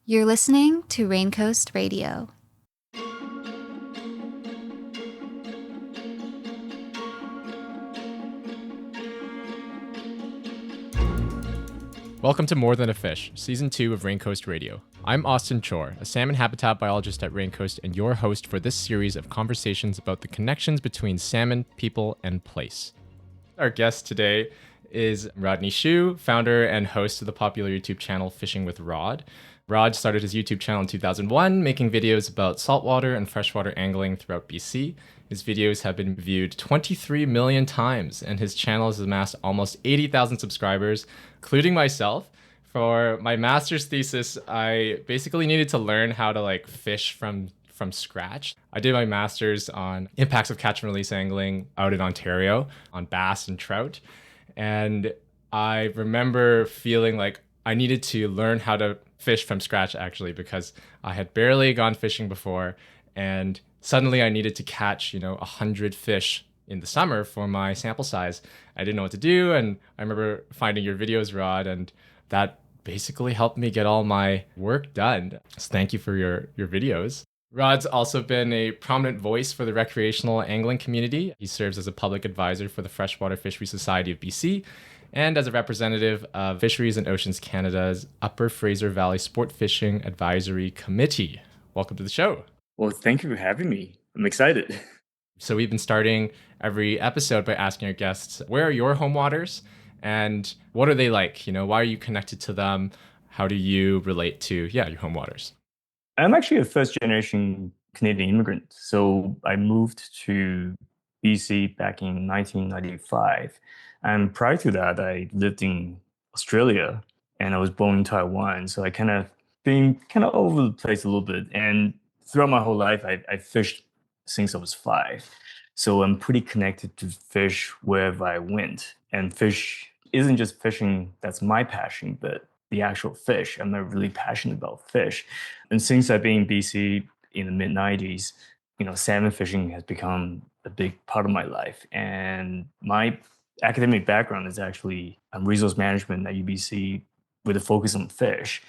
You're listening to Raincoast Radio. Welcome to More Than a Fish, Season 2 of Raincoast Radio. I'm Austin Chor, a salmon habitat biologist at Raincoast and your host for this series of conversations about the connections between salmon, people, and place. Our guest today is Rodney Hsu, founder and host of the popular YouTube channel Fishing with Rod. Rod started his YouTube channel in 2001, making videos about saltwater and freshwater angling throughout BC. His videos have been viewed 23 million times, and his channel has amassed almost 80,000 subscribers, including myself. For my master's thesis, I basically needed to learn how to fish from scratch. I did my master's on impacts of catch and release angling out in Ontario on bass and trout. And I remember feeling like I needed to learn how to fish from scratch, actually, because I had barely gone fishing before, and suddenly I needed to catch 100 fish in the summer for my sample size. I didn't know what to do, and I remember finding your videos, Rod, and that basically helped me get all my work done. So thank you for your videos. Rod's also been a prominent voice for the recreational angling community. He serves as a public advisor for the Freshwater Fisheries Society of BC and as a representative of Fisheries and Oceans Canada's Upper Fraser Valley Sport Fishing Advisory Committee. Welcome to the show. Well, thank you for having me. I'm excited. So we've been starting every episode by asking our guests, where are your home waters and what are they like? Why are you connected to them? How do you relate to, your home waters? I'm actually a first-generation Canadian immigrant. So I moved to BC back in 1995. And prior to that, I lived in Australia and I was born in Taiwan. So I been all over the place a little bit. And throughout my whole life, I fished since I was 5. So I'm pretty connected to fish wherever I went. And fish isn't just fishing, that's my passion, but the actual fish. I'm not really passionate about fish. And since I've been in BC in the mid-90s, salmon fishing has become a big part of my life. And my academic background is actually resource management at UBC with a focus on fish.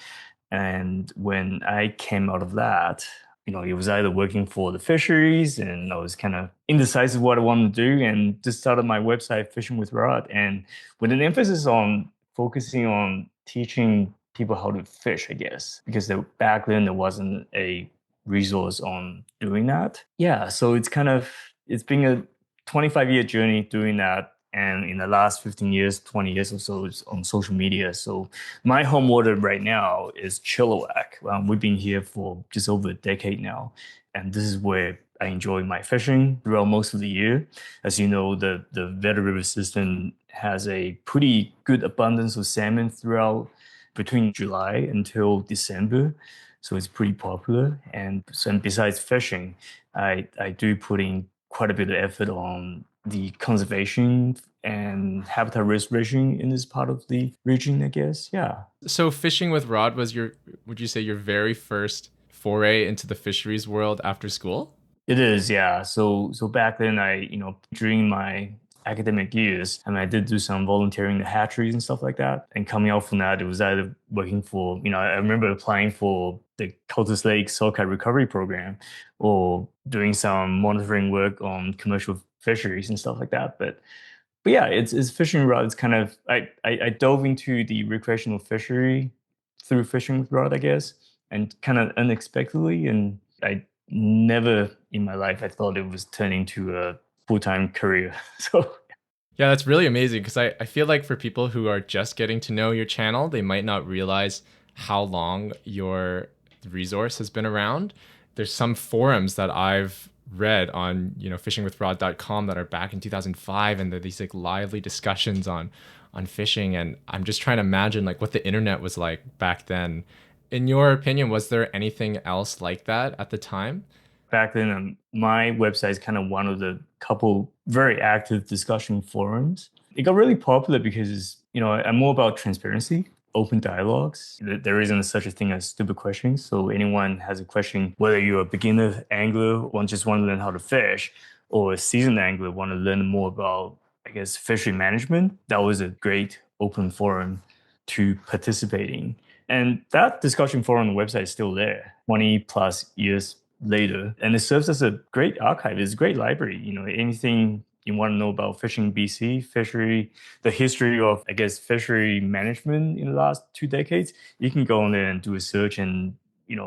And when I came out of that, it was either working for the fisheries and I was kind of indecisive what I wanted to do and just started my website, Fishing with Rod. And with an emphasis on focusing on teaching people how to fish, I guess, because back then there wasn't a resource on doing that. Yeah, so it's been a 25-year journey doing that. And in the last 15 years, 20 years or so, it's on social media. So my home water right now is Chilliwack. We've been here for just over a decade now. And this is where I enjoy my fishing throughout most of the year. As you know, the Vedder River system has a pretty good abundance of salmon throughout between July until December. So it's pretty popular. And besides fishing, I do put in quite a bit of effort on the conservation and habitat restoration in this part of the region, I guess. Yeah. So Fishing with Rod was would you say your very first foray into the fisheries world after school? It is, yeah. So back then during my academic years, I did do some volunteering in the hatcheries and stuff like that. And coming out from that, it was either working for, I remember applying for the Cultus Lake Saltwater Recovery Program or doing some monitoring work on commercial fisheries and stuff like that. But yeah, it's fishing rod. It's I dove into the recreational fishery through Fishing with Rod, I guess, and kind of unexpectedly. And I never in my life I thought it was turning to a full-time career. So yeah, that's really amazing because I feel like for people who are just getting to know your channel, they might not realize how long your resource has been around. There's some forums that I've read on fishingwithrod.com that are back in 2005, and they're these lively discussions on fishing, and I'm just trying to imagine what the internet was like back then. In your opinion, was there anything else like that at the time? Back then, my website is kind of one of the couple very active discussion forums. It got really popular because I'm more about transparency. Open dialogues. There isn't such a thing as stupid questions. So anyone has a question, whether you're a beginner angler or just want to learn how to fish, or a seasoned angler want to learn more about, I guess, fishery management, that was a great open forum to participate in. And that discussion forum on the website is still there 20 plus years later. And it serves as a great archive. It's a great library. Anything you want to know about fishing BC, fishery, the history of, I guess, fishery management in the last 2 decades, you can go on there and do a search and,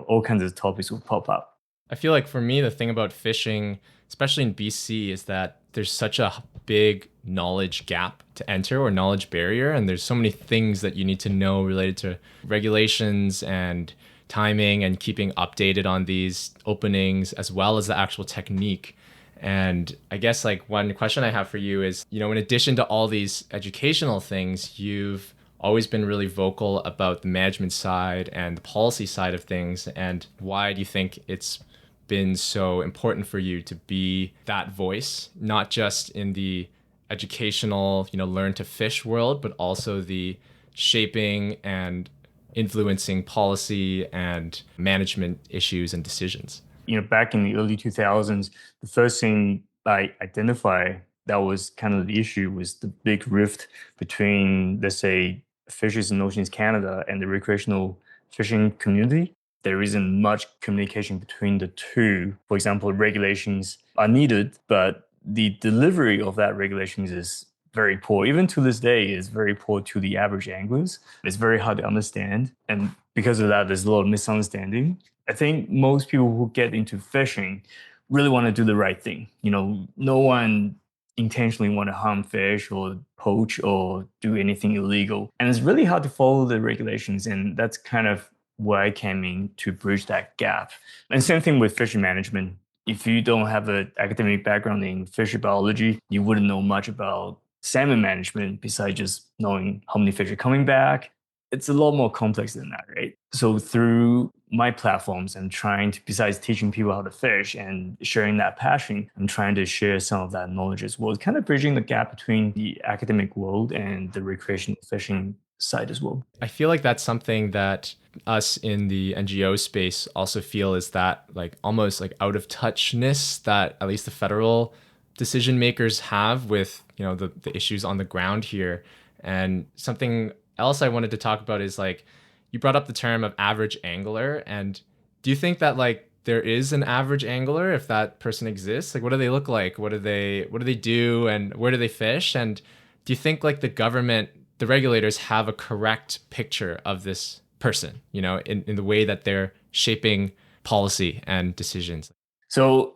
all kinds of topics will pop up. I feel like for me, the thing about fishing, especially in BC, is that there's such a big knowledge gap to enter or knowledge barrier. And there's so many things that you need to know related to regulations and timing and keeping updated on these openings, as well as the actual technique. And I guess like one question I have for you is, in addition to all these educational things, you've always been really vocal about the management side and the policy side of things. And why do you think it's been so important for you to be that voice, not just in the educational, learn to fish world, but also the shaping and influencing policy and management issues and decisions? Back in the early 2000s, the first thing I identified that was kind of the issue was the big rift between, let's say, Fisheries and Oceans Canada and the recreational fishing community. There isn't much communication between the two. For example, regulations are needed, but the delivery of that regulations is very poor. Even to this day, it's very poor to the average anglers. It's very hard to understand. And because of that, there's a lot of misunderstanding. I think most people who get into fishing really want to do the right thing. No one intentionally want to harm fish or poach or do anything illegal. And it's really hard to follow the regulations. And that's kind of where I came in to bridge that gap. And same thing with fishing management. If you don't have an academic background in fishery biology, you wouldn't know much about salmon management besides just knowing how many fish are coming back. It's a lot more complex than that, right? So through my platforms, I'm trying to, besides teaching people how to fish and sharing that passion, I'm trying to share some of that knowledge as well, kind of bridging the gap between the academic world and the recreational fishing side as well. I feel like that's something that us in the NGO space also feel is that like almost like out of touchness that at least the federal decision makers have with, the issues on the ground here. And something else I wanted to talk about is like, you brought up the term of average angler. And do you think that like there is an average angler, if that person exists? Like, what do they look like? What do they do? And where do they fish? And do you think like the government, the regulators have a correct picture of this person, in the way that they're shaping policy and decisions? So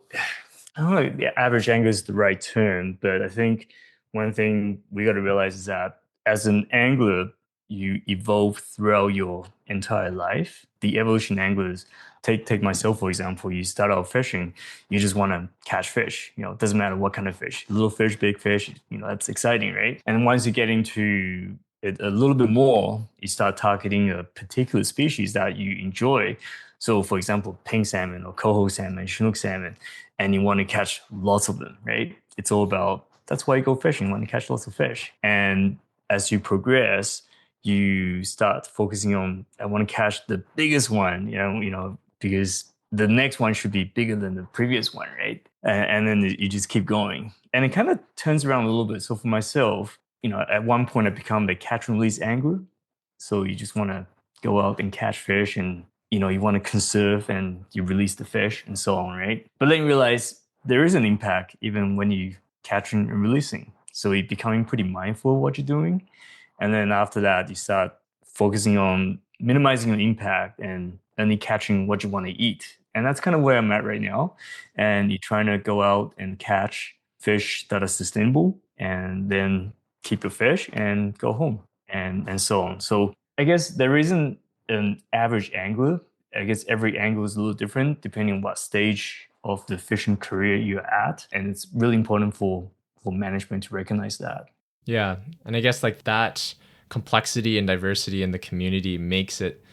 I don't know if the average angler is the right term, but I think one thing we got to realize is that as an angler, you evolve throughout your entire life. The evolution anglers, take myself, for example, you start out fishing, you just want to catch fish. It doesn't matter what kind of fish, little fish, big fish, that's exciting, right? And once you get into it a little bit more, you start targeting a particular species that you enjoy. So for example, pink salmon or coho salmon, chinook salmon, and you want to catch lots of them, right? It's all about, that's why you go fishing, you want to catch lots of fish. And as you progress, you start focusing on, I want to catch the biggest one, because the next one should be bigger than the previous one, right? And then you just keep going. And it kind of turns around a little bit. So for myself, at one point I become the catch and release angler. So you just want to go out and catch fish and, you want to conserve and you release the fish and so on, right? But then you realize there is an impact even when you catching and releasing. So you're becoming pretty mindful of what you're doing. And then after that, you start focusing on minimizing your impact and only catching what you want to eat. And that's kind of where I'm at right now. And you're trying to go out and catch fish that are sustainable and then keep your fish and go home and so on. So I guess there isn't an average angler. I guess every angler is a little different depending on what stage of the fishing career you're at. And it's really important for management to recognize that. Yeah. And I guess like that complexity and diversity in the community makes it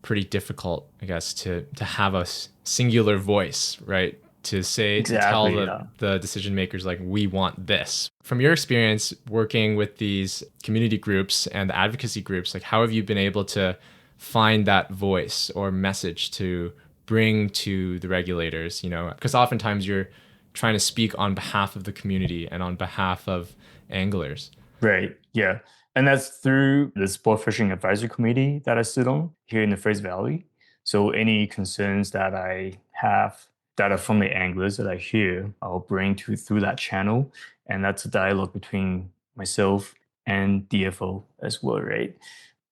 pretty difficult, I guess, to have a singular voice, right? To say, Exactly, to tell the decision makers, like, we want this. From your experience working with these community groups and the advocacy groups, like, how have you been able to find that voice or message to bring to the regulators, because oftentimes you're trying to speak on behalf of the community and on behalf of anglers. Right. Yeah. And that's through the Sport Fishing Advisory Committee that I sit on here in the Fraser Valley. So any concerns that I have that are from the anglers that I hear, I'll bring to through that channel. And that's a dialogue between myself and DFO as well, right?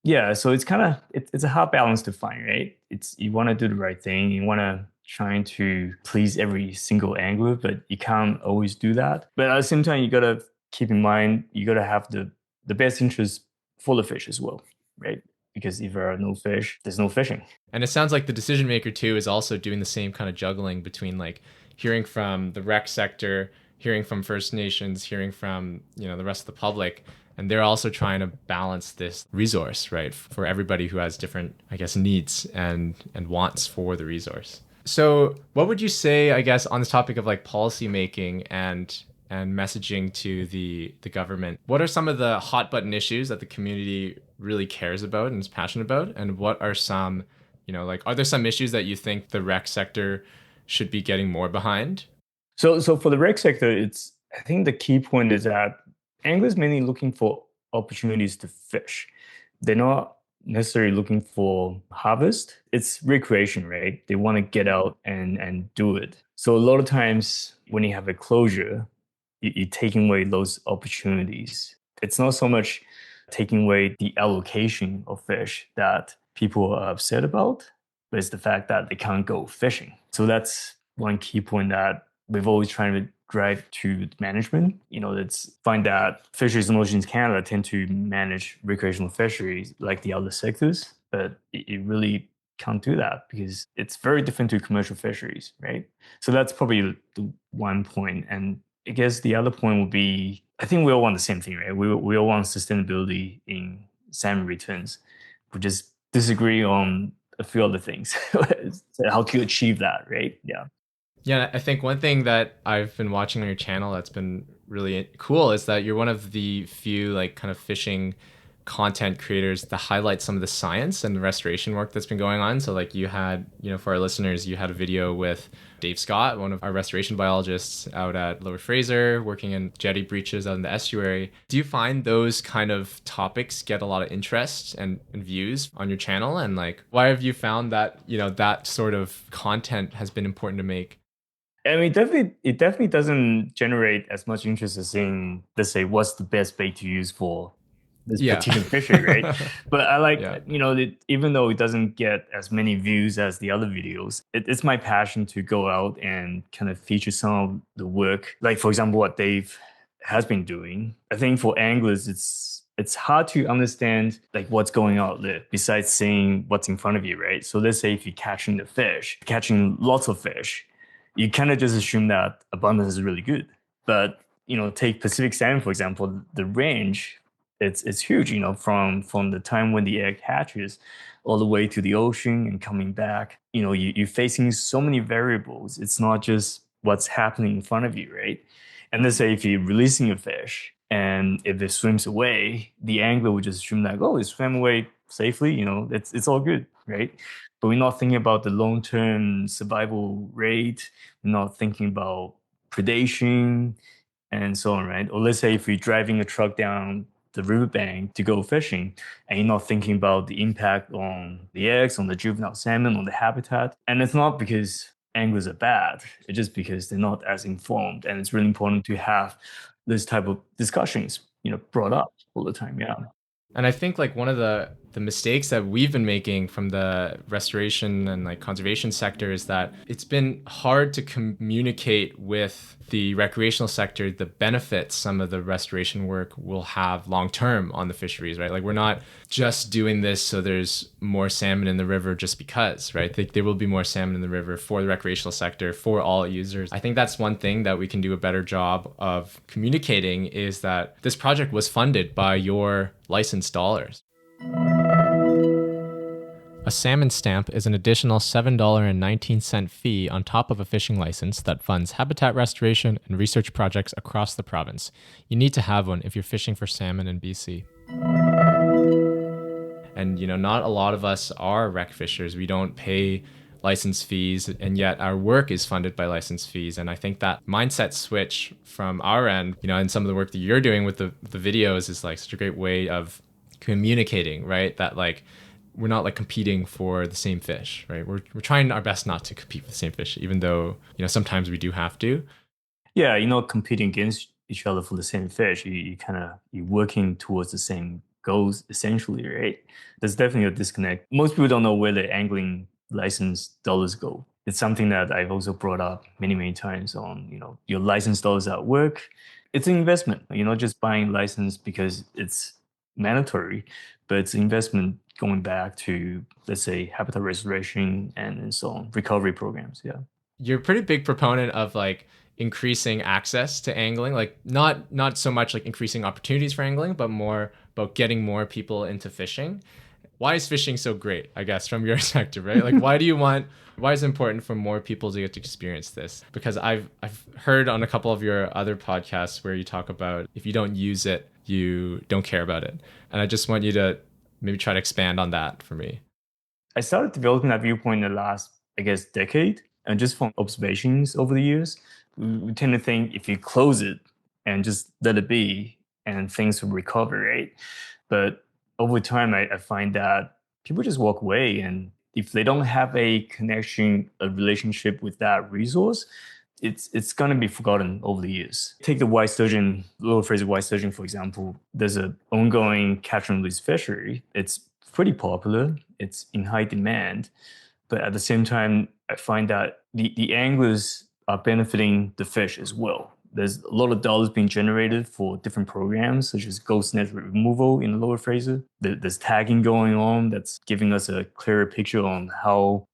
Yeah, so it's kind of it's a hard balance to find, right? It's you want to do the right thing, you want to trying to please every single angler, but you can't always do that. But at the same time, you gotta keep in mind you gotta have the best interest for the fish as well, right? Because if there are no fish, there's no fishing. And it sounds like the decision maker too is also doing the same kind of juggling between like hearing from the rec sector, hearing from First Nations, hearing from, the rest of the public. And they're also trying to balance this resource, right? For everybody who has different, I guess, needs and wants for the resource. So what would you say, I guess, on this topic of like policy making and messaging to the government? What are some of the hot button issues that the community really cares about and is passionate about? And what are some, are there some issues that you think the rec sector should be getting more behind? So for the rec sector, I think the key point is that anglers mainly looking for opportunities to fish. They're not necessarily looking for harvest. It's recreation, right? They want to get out and do it. So a lot of times when you have a closure, you're taking away those opportunities. It's not so much taking away the allocation of fish that people are upset about, but it's the fact that they can't go fishing. So that's one key point that we've always tried to drive to management. Let's find that Fisheries and Oceans Canada tend to manage recreational fisheries like the other sectors, but it really can't do that because it's very different to commercial fisheries, right? So that's probably the one point. And I guess the other point would be, I think we all want the same thing, right? We all want sustainability in salmon returns. We just disagree on a few other things. How to achieve that, right? Yeah. Yeah, I think one thing that I've been watching on your channel that's been really cool is that you're one of the few like kind of fishing content creators that highlight some of the science and the restoration work that's been going on. So like you had, for our listeners, you had a video with Dave Scott, one of our restoration biologists out at Lower Fraser, working in jetty breaches out in the estuary. Do you find those kind of topics get a lot of interest and views on your channel? And like, why have you found that, that sort of content has been important to make? I mean, it definitely doesn't generate as much interest as saying, let's say, what's the best bait to use for this particular fishery, right? But I like, even though it doesn't get as many views as the other videos, it's my passion to go out and kind of feature some of the work. Like, for example, what Dave has been doing. I think for anglers, it's hard to understand like what's going on there besides seeing what's in front of you, right? So let's say if you're catching lots of fish, you kind of just assume that abundance is really good. But, take Pacific salmon, for example, the range, it's huge, from the time when the egg hatches all the way to the ocean and coming back. You're facing so many variables. It's not just what's happening in front of you, right? And let's say if you're releasing a fish and if it swims away, the angler would just assume that, oh, it swam away safely, it's all good, right? But we're not thinking about the long-term survival rate. We're not thinking about predation and so on, right? Or let's say if you're driving a truck down the riverbank to go fishing and you're not thinking about the impact on the eggs, on the juvenile salmon, on the habitat. And it's not because anglers are bad. It's just because they're not as informed. And it's really important to have this type of discussions, brought up all the time. Yeah. And I think like one of the mistakes that we've been making from the restoration and like conservation sector is that it's been hard to communicate with the recreational sector the benefits some of the restoration work will have long term on the fisheries, right? Like we're not just doing this so there's more salmon in the river just because, right? There will be more salmon in the river for the recreational sector, for all users. I think that's one thing that we can do a better job of communicating is that this project was funded by your licensed dollars. A salmon stamp is an additional $7.19 fee on top of a fishing license that funds habitat restoration and research projects across the province. You need to have one if you're fishing for salmon in BC. And, not a lot of us are rec fishers. We don't pay license fees, and yet our work is funded by license fees. And I think that mindset switch from our end, and some of the work that you're doing with the videos is like such a great way of communicating, right? That like we're not like competing for the same fish, right? We're trying our best not to compete for the same fish, even though, sometimes we do have to. Yeah, competing against each other for the same fish, you kind of you're working towards the same goals essentially, right? There's definitely a disconnect. Most people don't know where the angling license dollars go. It's something that I've also brought up many, many times on, your license dollars at work. It's an investment. You're not just buying license because it's mandatory, but it's investment going back to, let's say, habitat restoration and so on, recovery programs. Yeah. You're a pretty big proponent of like increasing access to angling, like not so much like increasing opportunities for angling, but more about getting more people into fishing. Why is fishing so great, I guess, from your perspective, right? Like why is it important for more people to get to experience this? Because I've heard on a couple of your other podcasts where you talk about if you don't use it, you don't care about it. And I just want you to maybe try to expand on that for me. I started developing that viewpoint in the last, I guess, decade. And just from observations over the years, we tend to think if you close it and just let it be and things will recover, right? But over time, I find that people just walk away. And if they don't have a connection, a relationship with that resource, it's going to be forgotten over the years. Take the white sturgeon, Lower Fraser white sturgeon, for example. There's an ongoing catch and release fishery. It's pretty popular. It's in high demand. But at the same time, I find that the anglers are benefiting the fish as well. There's a lot of dollars being generated for different programs, such as ghost net removal in the Lower Fraser. There's tagging going on that's giving us a clearer picture on how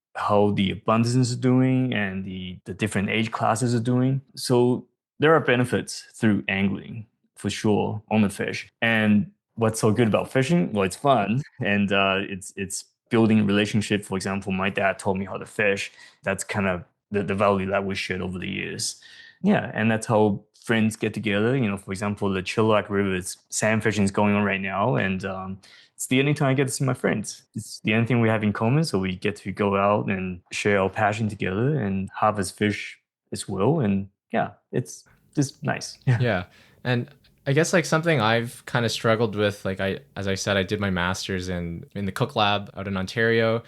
the abundance is doing and the different age classes are doing. So there are benefits through angling for sure on the fish. And what's so good about fishing? Well, it's fun and it's building a relationship. For example, my dad taught me how to fish. That's kind of the value that we shared over the years. Yeah, and that's how friends get together. For example, the Chilliwack River, it's salmon fishing is going on right now, and it's the only time I get to see my friends. It's the only thing we have in common, so we get to go out and share our passion together and harvest fish as well. And yeah, it's just nice. Yeah. Yeah. And I guess like something I've kind of struggled with, like as I said, I did my master's in the Cook Lab out in Ontario,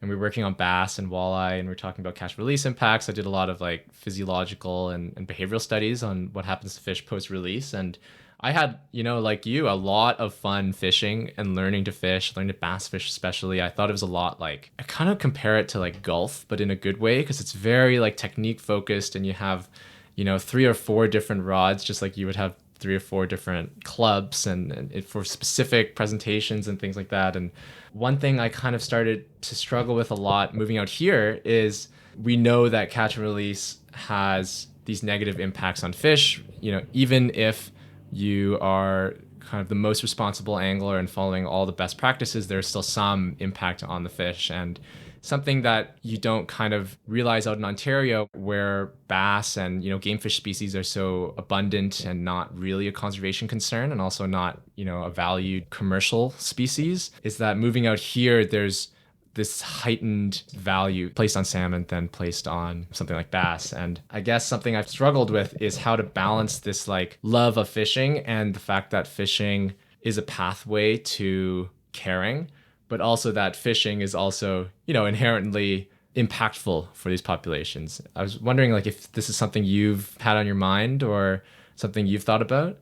and we were working on bass and walleye, and we are talking about catch release impacts. I did a lot of like physiological and behavioral studies on what happens to fish post release. And I had, like you, a lot of fun fishing and learning to fish, learning to bass fish especially. I thought it was a lot like, I kind of compare it to like golf, but in a good way, because it's very like technique focused, and you have, 3 or 4 different rods, just like you would have 3 or 4 different clubs and for specific presentations and things like that. And one thing I kind of started to struggle with a lot moving out here is we know that catch and release has these negative impacts on fish. Even if you are kind of the most responsible angler and following all the best practices, there's still some impact on the fish. And something that you don't kind of realize out in Ontario, where bass and game fish species are so abundant and not really a conservation concern, and also not a valued commercial species, is that moving out here, there's this heightened value placed on salmon than placed on something like bass. And I guess something I've struggled with is how to balance this like love of fishing and the fact that fishing is a pathway to caring, but also that fishing is also, inherently impactful for these populations. I was wondering like if this is something you've had on your mind or something you've thought about.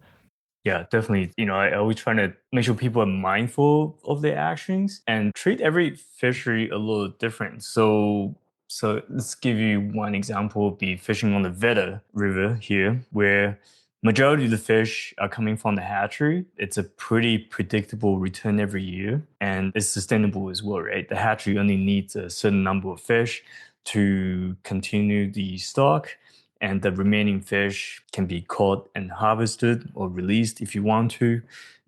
Yeah, definitely. I always try to make sure people are mindful of their actions and treat every fishery a little different. So let's give you one example, be fishing on the Veta River here, where majority of the fish are coming from the hatchery. It's a pretty predictable return every year, and it's sustainable as well, right? The hatchery only needs a certain number of fish to continue the stock, and the remaining fish can be caught and harvested or released if you want to.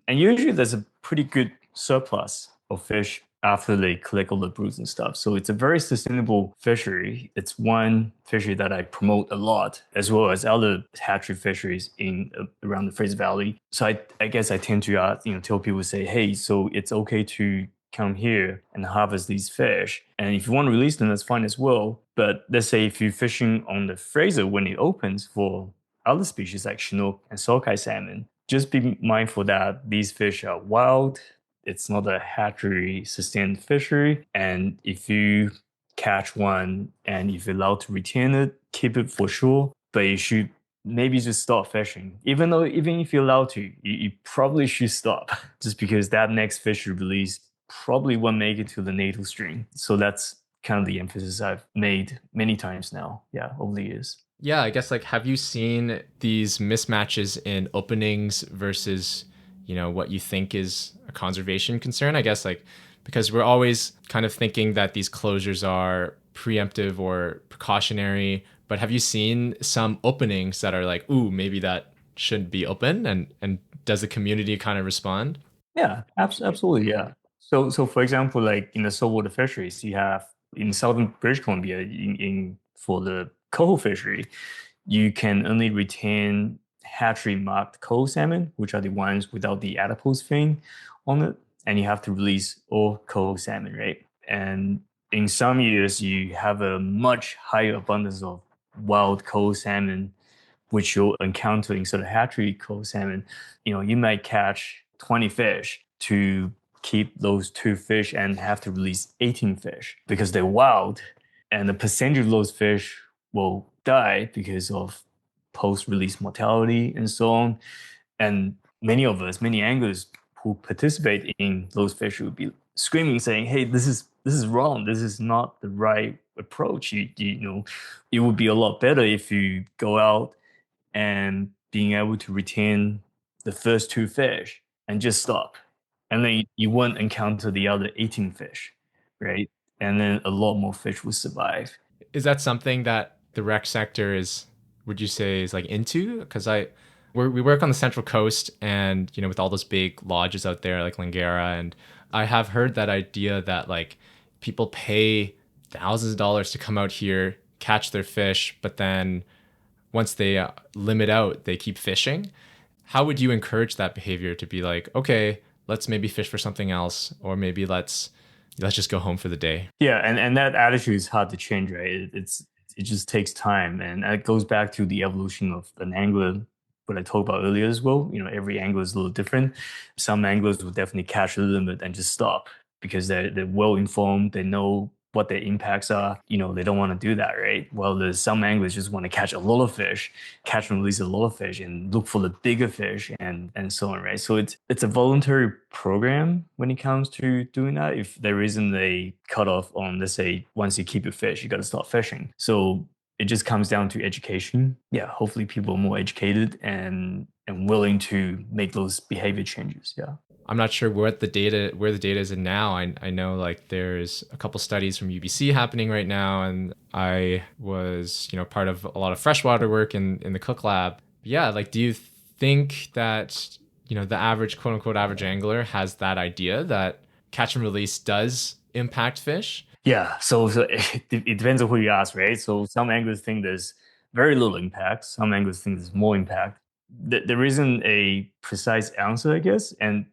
And usually there's a pretty good surplus of fish after they collect all the broods and stuff. So it's a very sustainable fishery. It's one fishery that I promote a lot, as well as other hatchery fisheries in around the Fraser Valley. So I guess I tend to tell people, say, hey, so it's okay to come here and harvest these fish. And if you want to release them, that's fine as well. But let's say if you're fishing on the Fraser when it opens for other species like Chinook and sockeye salmon, just be mindful that these fish are wild. It's not a hatchery sustained fishery. And if you catch one and if you're allowed to retain it, keep it for sure. But you should maybe just stop fishing. Even if you're allowed to, you probably should stop just because that next fish you release probably won't make it to the natal stream. So that's kind of the emphasis I've made many times now, yeah, over the years. Yeah, I guess like have you seen these mismatches in openings versus, what you think is a conservation concern? I guess like because we're always kind of thinking that these closures are preemptive or precautionary, but have you seen some openings that are like, ooh, maybe that shouldn't be open, and does the community kind of respond? Yeah, absolutely. Yeah. So for example, like in the saltwater fisheries, you have in southern British Columbia, in for the coho fishery, you can only retain hatchery marked coho salmon, which are the ones without the adipose fin on it, and you have to release all coho salmon, right? And in some years, you have a much higher abundance of wild coho salmon which you'll encounter in sort of hatchery coho salmon. You might catch 20 fish to keep those two fish and have to release 18 fish because they're wild. And the percentage of those fish will die because of post-release mortality and so on. And many anglers who participate in those fish will be screaming, saying, "Hey, this is wrong. This is not the right approach. It would be a lot better if you go out and being able to retain the first two fish and just stop. And then you won't encounter the other 18 fish, right? And then a lot more fish will survive." Is that something that the rec sector is, would you say, is like into? Because we work on the Central Coast, and with all those big lodges out there like Langara, and I have heard that idea that like people pay thousands of dollars to come out here, catch their fish, but then once they limit out, they keep fishing. How would you encourage that behavior to be like, okay, let's maybe fish for something else, or maybe let's just go home for the day? Yeah, and that attitude is hard to change, right? It just takes time, and it goes back to the evolution of an angler. What I talked about earlier as well. Every angler is a little different. Some anglers will definitely catch the limit and just stop because they're well informed. They know what their impacts are. They don't want to do that, right? Well, there's some anglers just want to catch a lot of fish, catch and release a lot of fish, and look for the bigger fish, and so on, right? So it's a voluntary program when it comes to doing that. If there isn't a cutoff on, let's say, once you keep your fish, you got to start fishing. So it just comes down to education. Yeah, hopefully people are more educated and willing to make those behavior changes. Yeah. I'm not sure where the data is in now. I know like there's a couple studies from UBC happening right now, and I was part of a lot of freshwater work in the Cook Lab. Yeah, like do you think that the average quote unquote average angler has that idea that catch and release does impact fish? Yeah, so it depends on who you ask, right? So some anglers think there's very little impact. Some anglers think there's more impact. There isn't a precise answer, I guess. And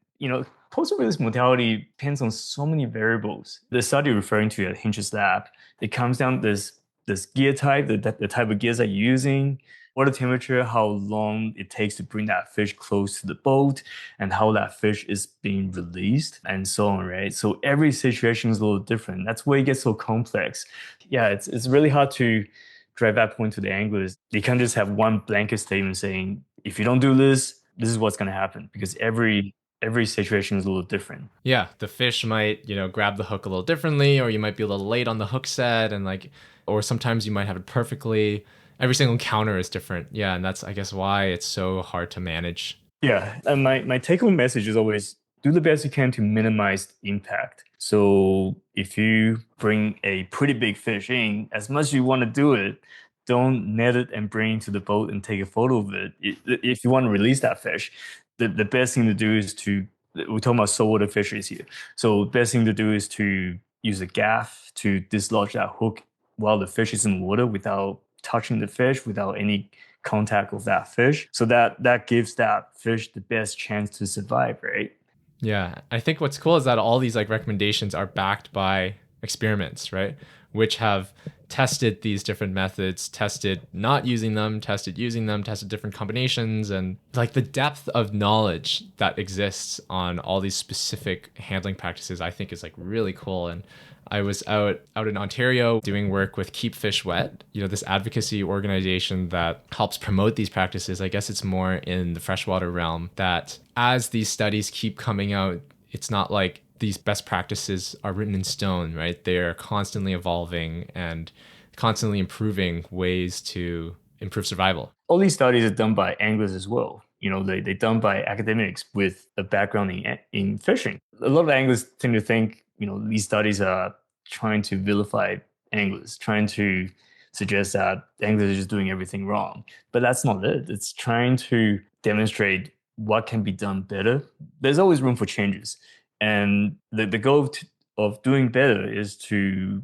post-release mortality depends on so many variables. The study referring to at Hinch's lab, it comes down to this gear type, the type of gears that you're using, water temperature, how long it takes to bring that fish close to the boat, and how that fish is being released, and so on, right? So every situation is a little different. That's where it gets so complex. Yeah, it's really hard to drive that point to the anglers. They can't just have one blanket statement saying, if you don't do this, this is what's going to happen, because every situation is a little different. Yeah, the fish might, grab the hook a little differently, or you might be a little late on the hook set, and or sometimes you might have it perfectly. Every single encounter is different. Yeah, and that's, I guess, why it's so hard to manage. Yeah, and my take-home message is always do the best you can to minimize impact. So if you bring a pretty big fish in, as much as you want to do it, don't net it and bring it to the boat and take a photo of it. If you want to release that fish, the best thing to do is we're talking about saltwater fisheries here. So the best thing to do is to use a gaff to dislodge that hook while the fish is in the water without touching the fish, without any contact with that fish. So that gives that fish the best chance to survive, right? Yeah. I think what's cool is that all these like recommendations are backed by experiments, right? Which have tested these different methods, tested not using them, tested using them, tested different combinations, and like the depth of knowledge that exists on all these specific handling practices, I think is like really cool. And I was out in Ontario doing work with Keep Fish Wet, this advocacy organization that helps promote these practices. I guess it's more in the freshwater realm that as these studies keep coming out, it's not like these best practices are written in stone, right? They're constantly evolving and constantly improving ways to improve survival. All these studies are done by anglers as well. They're done by academics with a background in fishing. A lot of anglers tend to think, these studies are trying to vilify anglers, trying to suggest that anglers are just doing everything wrong. But that's not it. It's trying to demonstrate what can be done better. There's always room for changes. And the goal of doing better is to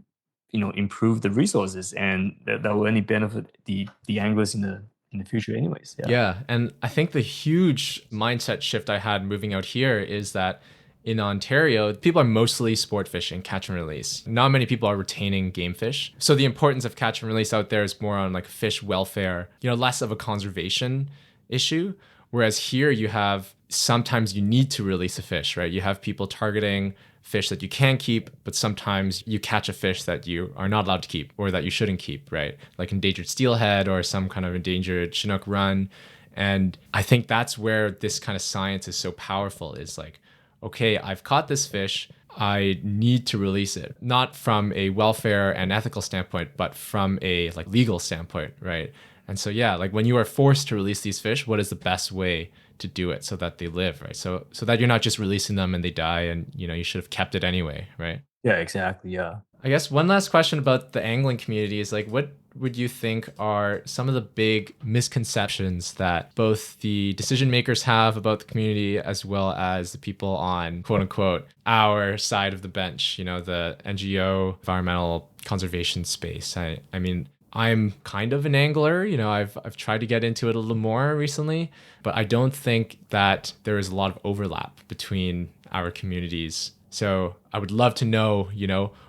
improve the resources, and that will only benefit the anglers in the future anyways. Yeah. And I think the huge mindset shift I had moving out here is that in Ontario, people are mostly sport fishing, catch and release. Not many people are retaining game fish. So the importance of catch and release out there is more on like fish welfare, less of a conservation issue. Whereas here you have, sometimes you need to release a fish, right? You have people targeting fish that you can keep, but sometimes you catch a fish that you are not allowed to keep or that you shouldn't keep, right? Like endangered steelhead or some kind of endangered Chinook run. And I think that's where this kind of science is so powerful, is like, okay, I've caught this fish, I need to release it, not from a welfare and ethical standpoint, but from a like legal standpoint, right? And so, yeah, like when you are forced to release these fish, what is the best way to do it so that they live, right? So that you're not just releasing them and they die and, you should have kept it anyway, right? Yeah, exactly. Yeah. I guess one last question about the angling community is like, what would you think are some of the big misconceptions that both the decision makers have about the community as well as the people on quote unquote our side of the bench, the NGO environmental conservation space? I mean, I'm kind of an angler, I've tried to get into it a little more recently, but I don't think that there is a lot of overlap between our communities. So I would love to know,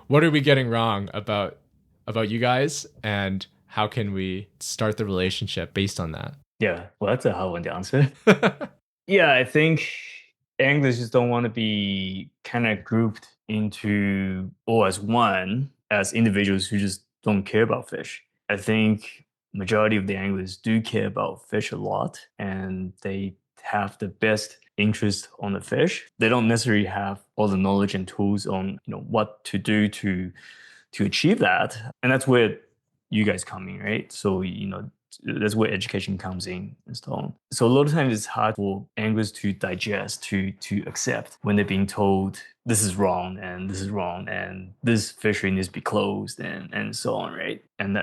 what are we getting wrong about you guys, and how can we start the relationship based on that? Yeah, well, that's a hard one to answer. Yeah, I think anglers just don't want to be kind of grouped into or as one as individuals who just don't care about fish. I think majority of the anglers do care about fish a lot, and they have the best interest on the fish. They don't necessarily have all the knowledge and tools on what to do to achieve that, and that's where you guys come in, right? So that's where education comes in and so on. So a lot of times it's hard for anglers to digest, to accept when they're being told this is wrong and this is wrong and this fishery needs to be closed and so on, right? And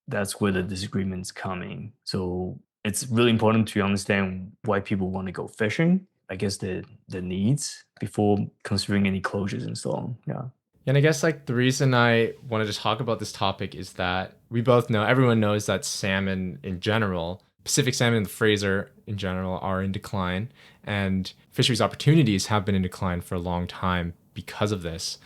that's where the disagreements come in. So it's really important to understand why people want to go fishing, I guess the needs before considering any closures and so on. Yeah. And I guess like the reason I wanted to talk about this topic is that we both know, everyone knows that salmon in general, Pacific salmon and the Fraser in general, are in decline, and fisheries opportunities have been in decline for a long time because of this.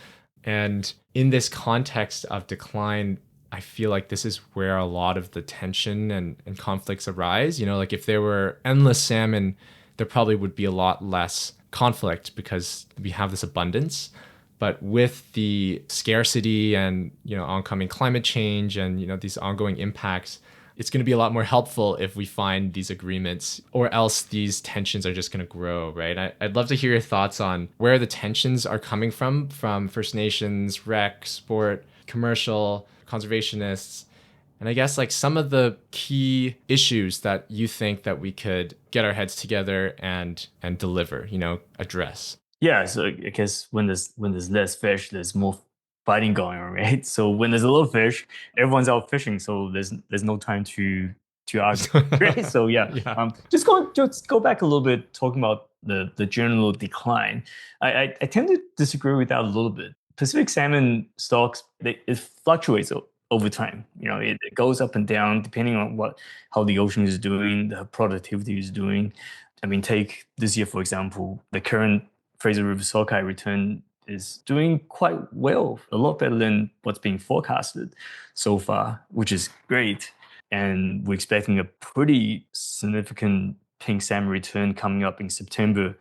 And in this context of decline, I feel like this is where a lot of the tension and conflicts arise. Like if there were endless salmon, there probably would be a lot less conflict because we have this abundance. But with the scarcity and oncoming climate change and these ongoing impacts, it's going to be a lot more helpful if we find these agreements, or else these tensions are just going to grow, right? I'd love to hear your thoughts on where the tensions are coming from First Nations, rec, sport, commercial, conservationists, and I guess like some of the key issues that you think that we could get our heads together and deliver, address. Yeah, so I guess when there's less fish, there's more fighting going on, right? So when there's a little fish, everyone's out fishing, so there's no time to argue, right? So yeah, Yeah. just go back a little bit, talking about the general decline. I tend to disagree with that a little bit. Pacific salmon stocks, it fluctuates over time. It goes up and down depending on how the ocean is doing, the productivity is doing. I mean, take this year for example, the current Fraser River sockeye return is doing quite well, a lot better than what's being forecasted so far, which is great. And we're expecting a pretty significant pink salmon return coming up in September.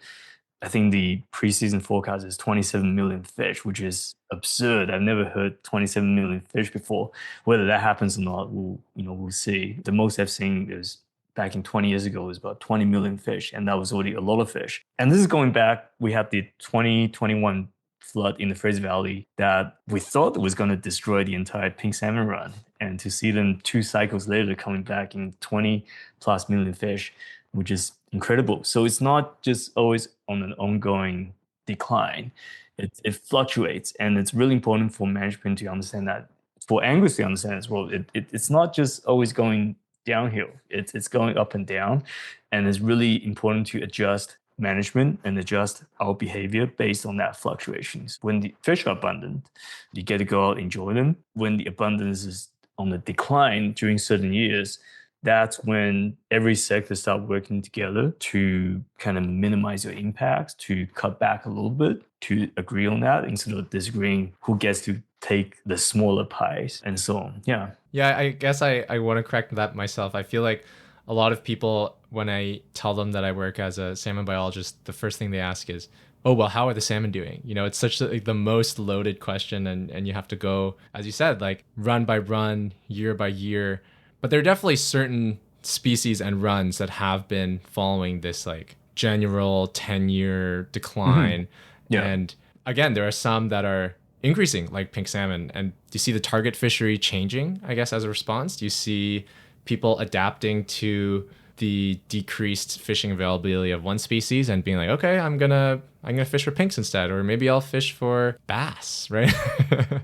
I think the preseason forecast is 27 million fish, which is absurd. I've never heard 27 million fish before. Whether that happens or not, we'll see. The most I've seen is back in 20 years ago was about 20 million fish, and that was already a lot of fish. And this is going back, we had the 2021 flood in the Fraser Valley that we thought was going to destroy the entire pink salmon run. And to see them 2 cycles later coming back in 20 plus million fish, which is incredible. So it's not just always on an ongoing decline. It fluctuates, and it's really important for management to understand that, for anglers to understand as well. It's not just always going downhill. It's going up and down, and it's really important to adjust management and adjust our behavior based on that fluctuations. When the fish are abundant, you get to go out and enjoy them. When the abundance is on the decline during certain years, that's when every sector start working together to kind of minimize your impacts, to cut back a little bit, to agree on that instead of disagreeing who gets to take the smaller pies and so on. Yeah. Yeah, I guess I want to correct that myself. I feel like a lot of people, when I tell them that I work as a salmon biologist, the first thing they ask is, oh, well, how are the salmon doing? It's such the most loaded question, and you have to go, as you said, like run by run, year by year. But there are definitely certain species and runs that have been following this like general 10-year decline. Mm-hmm. Yeah. And again, there are some that are increasing, like pink salmon. And do you see the target fishery changing, I guess, as a response? Do you see people adapting to the decreased fishing availability of one species and being like, okay, I'm gonna fish for pinks instead, or maybe I'll fish for bass, right?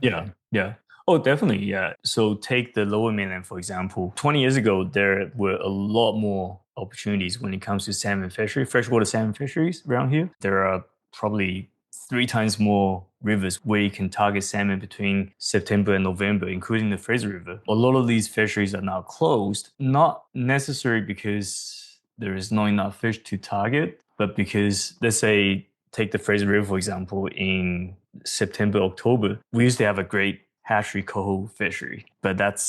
Yeah. Oh, definitely. Yeah. So take the lower mainland, for example. 20 years ago, there were a lot more opportunities when it comes to salmon fishery, freshwater salmon fisheries around here. There are probably 3 times more rivers where you can target salmon between September and November, including the Fraser River. A lot of these fisheries are now closed, not necessarily because there is not enough fish to target, but because, let's say, take the Fraser River, for example, in September, October, we used to have a great hatchery coho fishery, but that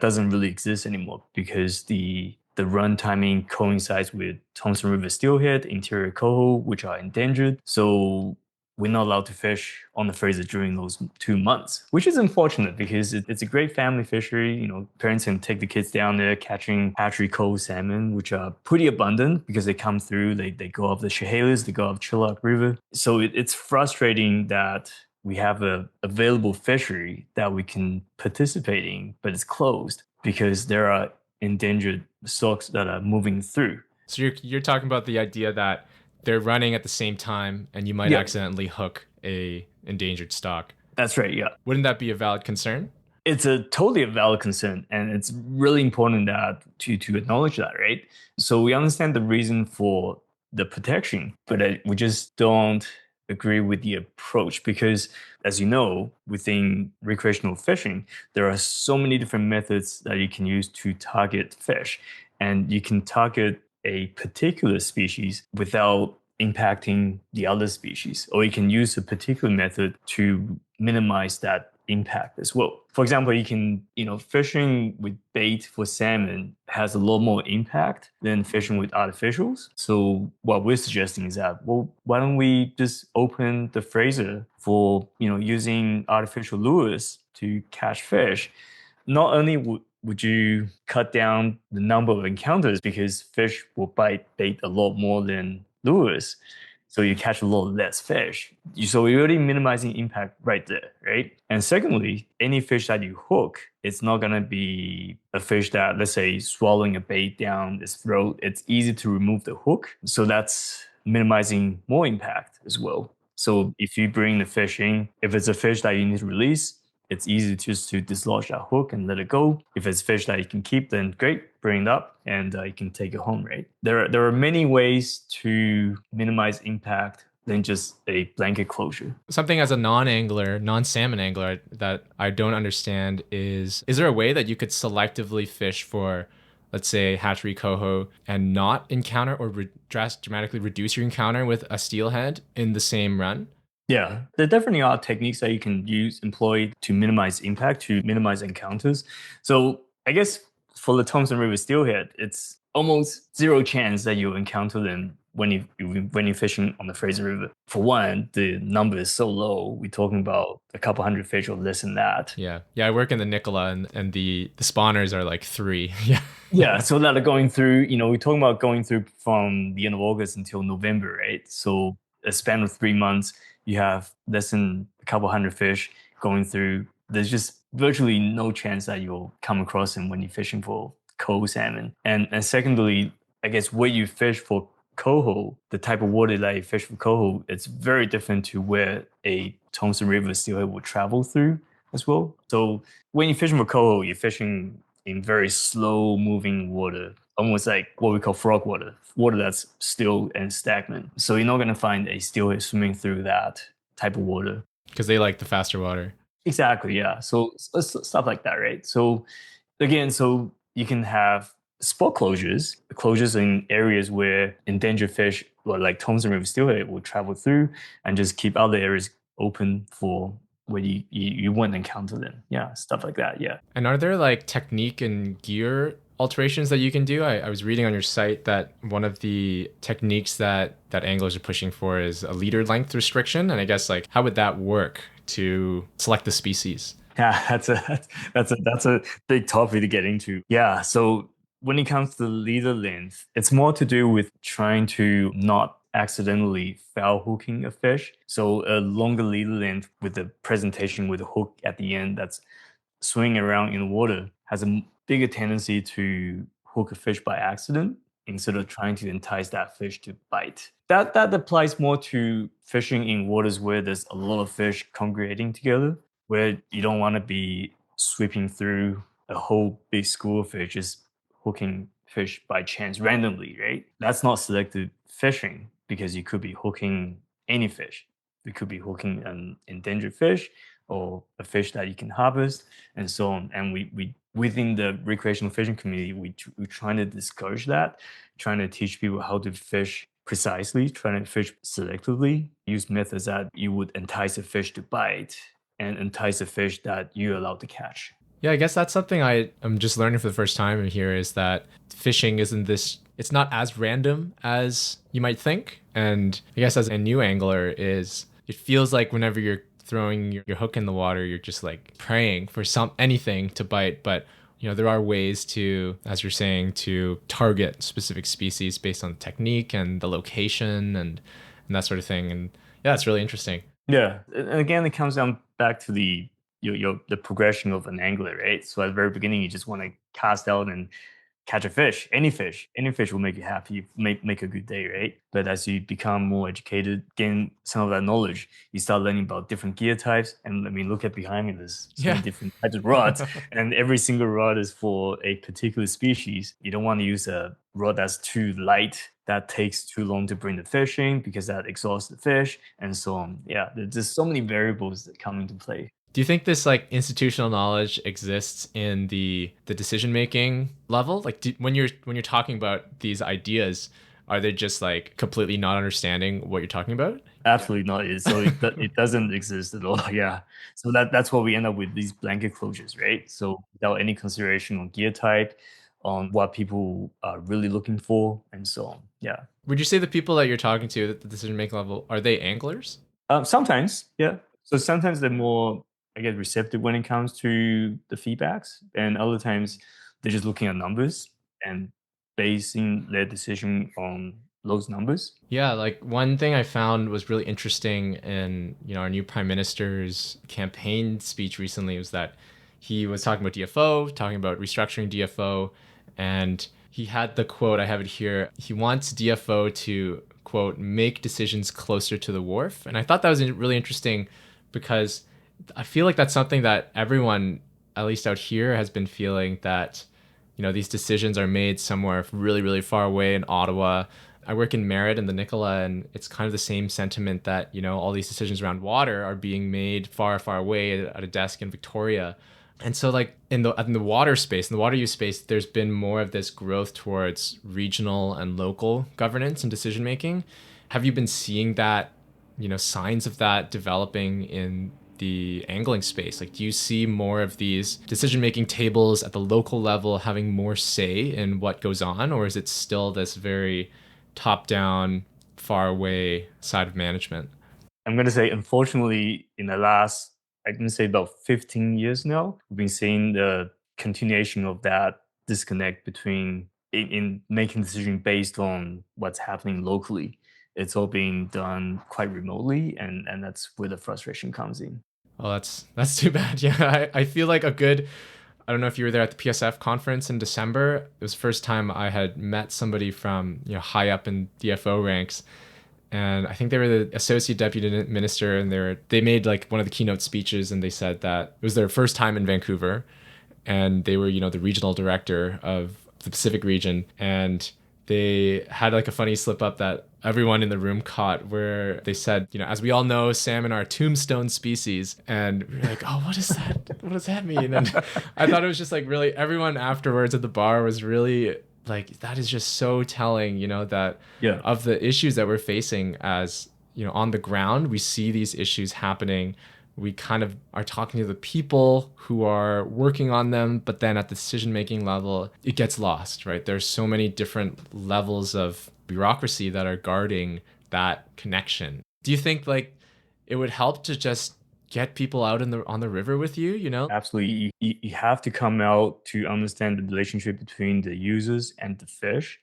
doesn't really exist anymore because the run timing coincides with Thompson River steelhead, interior coho, which are endangered. So we're not allowed to fish on the Fraser during those 2 months, which is unfortunate because it's a great family fishery. Parents can take the kids down there catching hatchery coho salmon, which are pretty abundant because they come through, they go up the Chehalis, they go up Chilliwack River. So it's frustrating that we have a available fishery that we can participate in, but it's closed because there are endangered stocks that are moving through. So you're talking about the idea that they're running at the same time and you might accidentally hook a endangered stock. That's right, yeah. Wouldn't that be a valid concern? It's totally a valid concern, and it's really important that to acknowledge that, right? So we understand the reason for the protection, but we just don't agree with the approach because, as you know, within recreational fishing, there are so many different methods that you can use to target fish, and you can target a particular species without impacting the other species, or you can use a particular method to minimize that impact as well. For example, you can, fishing with bait for salmon has a lot more impact than fishing with artificials. So what we're suggesting is that, well, why don't we just open the Fraser for, using artificial lures to catch fish? Not only would you cut down the number of encounters because fish will bite bait a lot more than lures, so you catch a lot less fish. So you're already minimizing impact right there, right? And secondly, any fish that you hook, it's not going to be a fish that, let's say, swallowing a bait down its throat. It's easy to remove the hook. So that's minimizing more impact as well. So if you bring the fish in, if it's a fish that you need to release, it's easy just to dislodge that hook and let it go. If it's fish that you can keep, then great, bring it up and you can take it home, right? There are many ways to minimize impact than just a blanket closure. Something as a non-salmon angler that I don't understand is there a way that you could selectively fish for, let's say, hatchery coho and not encounter or dramatically reduce your encounter with a steelhead in the same run? Yeah, there definitely are techniques that you can employ to minimize impact, to minimize encounters. So I guess for the Thompson River steelhead, it's almost zero chance that you'll encounter them when when you're fishing on the Fraser River. For one, the number is so low. We're talking about a couple hundred fish or less than that. Yeah. Yeah, I work in the Nicola and the spawners are like 3. Yeah. Yeah, so that are going through, we're talking about going through from the end of August until November, right? So a span of 3 months, you have less than a couple hundred fish going through. There's just virtually no chance that you'll come across them when you're fishing for coho salmon. And secondly, I guess where you fish for coho, the type of water that you fish for coho, it's very different to where a Thompson River steelhead will travel through as well. So when you're fishing for coho, you're fishing in very slow moving water, almost like what we call frog water, water that's still and stagnant. So you're not going to find a steelhead swimming through that type of water. Because they like the faster water. Exactly, yeah. So stuff like that, right? So again, so you can have spot closures in areas where endangered fish, like Thompson River steelhead, will travel through and just keep other areas open for where you wouldn't encounter them. Yeah, stuff like that. Yeah. And are there like technique and gear alterations that you can do? I was reading on your site that one of the techniques that anglers are pushing for is a leader length restriction. And I guess like how would that work to select the species? Yeah, that's a big topic to get into. Yeah, so when it comes to leader length, it's more to do with trying to not accidentally foul hooking a fish. So a longer leader length with the presentation with a hook at the end that's swinging around in the water has a bigger tendency to hook a fish by accident instead of trying to entice that fish to bite. That applies more to fishing in waters where there's a lot of fish congregating together, where you don't want to be sweeping through a whole big school of fish just hooking fish by chance randomly, right? That's not selective fishing because you could be hooking any fish. You could be hooking an endangered fish or a fish that you can harvest and so on. And we within the recreational fishing community, we're trying to discourage that, trying to teach people how to fish precisely, trying to fish selectively, use methods that you would entice a fish to bite and entice a fish that you're allowed to catch. Yeah, I guess that's something I'm just learning for the first time here is that fishing isn't this, it's not as random as you might think. And I guess as a new angler is, it feels like whenever you're throwing your hook in the water, you're just like praying for anything to bite. But there are ways to, as you're saying, to target specific species based on the technique and the location and that sort of thing. And yeah, it's really interesting. Yeah, and again, it comes down back to the progression of an angler, right? So at the very beginning, you just want to cast out and catch a fish. Any fish will make you happy, make a good day, right? But as you become more educated, gain some of that knowledge, you start learning about different gear types. And I mean, look at behind me, there's so many different types of rods, and every single rod is for a particular species. You don't want to use a rod that's too light, that takes too long to bring the fish in because that exhausts the fish, and so on. Yeah, there's so many variables that come into play. Do you think this like institutional knowledge exists in the decision making level? Like when you're talking about these ideas, are they just like completely not understanding what you're talking about? Absolutely not. So it doesn't exist at all. Yeah. So that's why we end up with these blanket closures, right? So without any consideration on gear type, on what people are really looking for, and so on. Yeah. Would you say the people that you're talking to at the decision making level, are they anglers? Sometimes, yeah. So sometimes they're more, I guess, receptive when it comes to the feedbacks, and other times they're just looking at numbers and basing their decision on those numbers. Yeah, like one thing I found was really interesting in our new prime minister's campaign speech recently was that he was talking about DFO, talking about restructuring DFO, and he had the quote, I have it here, he wants DFO to, quote, make decisions closer to the wharf. And I thought that was really interesting because I feel like that's something that everyone, at least out here, has been feeling that, these decisions are made somewhere really, really far away in Ottawa. I work in Merritt in the Nicola, and it's kind of the same sentiment that, all these decisions around water are being made far, far away at a desk in Victoria. And so like in the water space, in the water use space, there's been more of this growth towards regional and local governance and decision making. Have you been seeing that, signs of that developing in the angling space? Like, do you see more of these decision making tables at the local level having more say in what goes on, or is it still this very top down, far away side of management? I'm going to say, unfortunately, in the last, I can say about 15 years now, we've been seeing the continuation of that disconnect between in making decisions based on what's happening locally. It's all being done quite remotely, and that's where the frustration comes in. Oh, that's too bad. Yeah, I feel like a good. I don't know if you were there at the PSF conference in December. It was the first time I had met somebody from high up in DFO ranks, and I think they were the associate deputy minister, and they made like one of the keynote speeches, and they said that it was their first time in Vancouver, and they were the regional director of the Pacific region, and they had like a funny slip up that everyone in the room caught where they said, as we all know, salmon are a tombstone species. And we are like, oh, what is that? What does that mean? And I thought it was just like really everyone afterwards at the bar was really like, that is just so telling, that Yeah. of the issues that we're facing as, on the ground, we see these issues happening. We kind of are talking to the people who are working on them, but then at the decision-making level, it gets lost, right? There's so many different levels of bureaucracy that are guarding that connection. Do you think like it would help to just get people out on the river with you? Absolutely. You have to come out to understand the relationship between the users and the fish.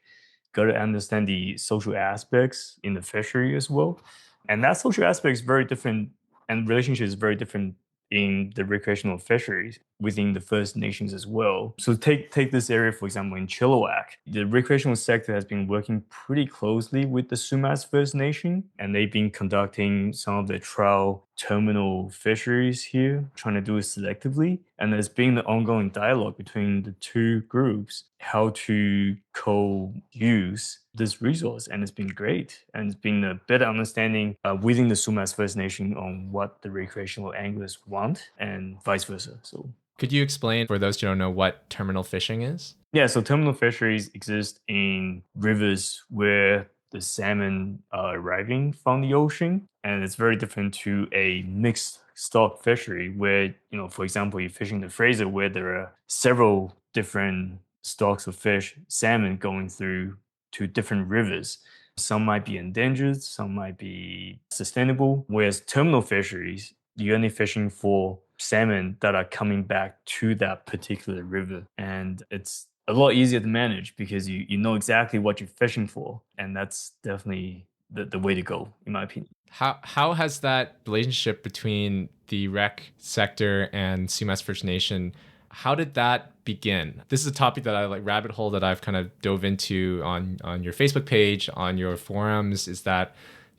Got to understand the social aspects in the fishery as well. And that social aspect is very different, and relationship is very different in the recreational fisheries within the First Nations as well. So take this area, for example, in Chilliwack. The recreational sector has been working pretty closely with the Sumas First Nation, and they've been conducting some of the trial terminal fisheries here, trying to do it selectively. And there's been the ongoing dialogue between the two groups, how to co-use this resource, and it's been great. And it's been a better understanding within the Sumas First Nation on what the recreational anglers want and vice versa. So could you explain for those who don't know what terminal fishing is? yeah, so terminal fisheries exist in rivers where the salmon are arriving from the ocean, and it's very different to a mixed stock fishery where, for example, you're fishing the Fraser where there are several different stocks of fish, salmon going through to different rivers. Some might be endangered, some might be sustainable, whereas terminal fisheries, you're only fishing for salmon that are coming back to that particular river. And it's a lot easier to manage because you know exactly what you're fishing for. And that's definitely the way to go, in my opinion. How has that relationship between the rec sector and Sumas First Nation, how did that begin? This is a topic that I like rabbit hole that I've kind of dove into on your Facebook page, on your forums, is that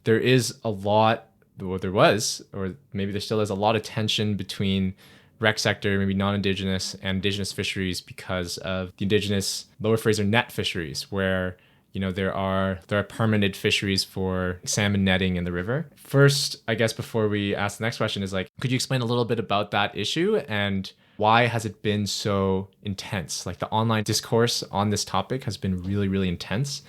there is a lot, or there was, or maybe there still is a lot of tension between rec sector, maybe non-Indigenous and Indigenous fisheries because of the Indigenous Lower Fraser net fisheries, where there are permanent fisheries for salmon netting in the river. First, I guess before we ask the next question is like, could you explain a little bit about that issue and why has it been so intense? Like the online discourse on this topic has been really, really intense.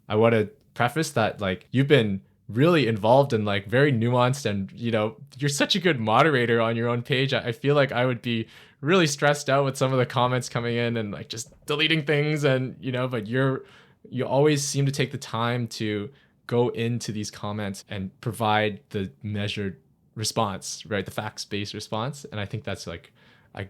I want to preface that like you've been really involved and like very nuanced, and you're such a good moderator on your own page. I feel like I would be really stressed out with some of the comments coming in and like just deleting things, and but you always seem to take the time to go into these comments and provide the measured response, right? The facts-based response. And I think that's like, I